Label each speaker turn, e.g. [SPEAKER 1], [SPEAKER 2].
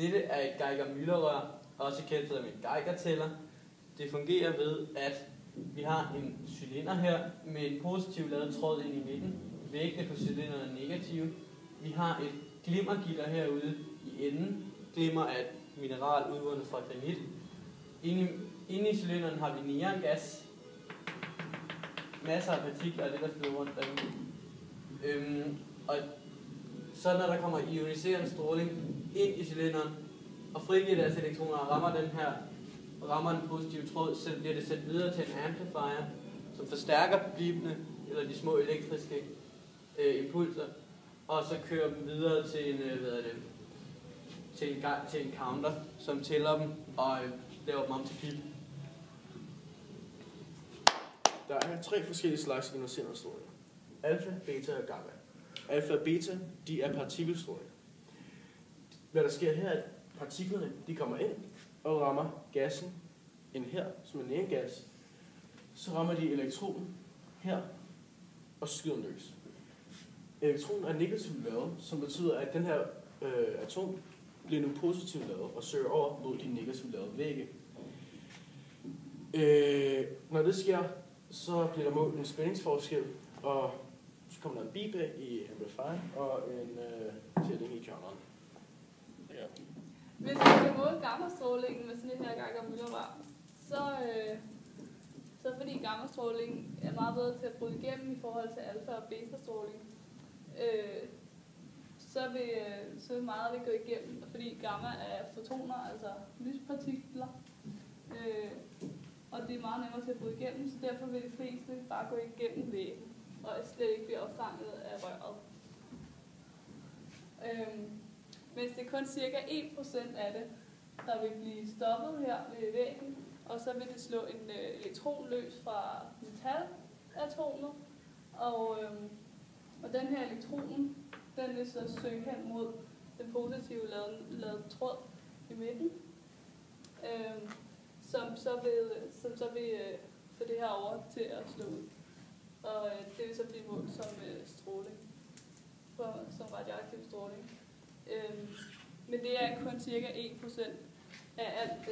[SPEAKER 1] Dette er et Geiger-Müller-rør, også kendt som en Geiger-tæller. Det fungerer ved, at vi har en cylinder her med en positiv ladet tråd ind i midten. Væggene på cylinderen er negative. Vi har et glimmergitter herude i enden. Glimmer er et mineral udvundet fra granit. Inde i cylinderen har vi neongas. Masser af partikler af det, der flyder rundt derinde. Og så når der kommer ioniserende stråling ind i cylinderen og frigiver deres elektroner og rammer den positive tråd, så bliver det sendt videre til en amplifier, som forstærker blipene, eller de små elektriske impulser, og så kører dem videre til en counter, som tæller dem og laver dem om til pip.
[SPEAKER 2] Der er 3 forskellige slags ioniserende stråling. Alfa, beta og gamma. Alfa og beta, de er partikelstråling. Hvad der sker her, er, at partiklerne de kommer ind og rammer gassen ind her, som er neongas. Så rammer de elektronen her og skyder den løs. Elektronen er negativt lavet, som betyder, at den her atom bliver nu positivt lavet og søger over mod de negativt lavede vægge. Når det sker, så bliver der målt en spændingsforskel, og så kommer der en feedback i amplifier og en tælling i counteren. Ja.
[SPEAKER 3] Hvis vi skal måle gammastrålingen med sådan en her Geiger-Müller-rør, så fordi gammastråling er meget bedre til at bryde igennem i forhold til alfa- og beta-stråling, så meget vil gå igennem, fordi gamma er fotoner, altså lyspartikler, og det er meget nemmere til at bryde igennem, så derfor vil de fleste bare gå igennem væggen, og slet ikke blive opfanget af røret. Mens det er kun cirka 1% af det, der vil blive stoppet her ved væggen, og så vil det slå en elektron løs fra metalatomet, og den her elektron, den vil så søge hen mod den positive ladede tråd i midten, som så vil få det her over til at slå ud. Og det vil så blive målt som stråling, som radioaktiv stråling. Men det er kun cirka 1% af alt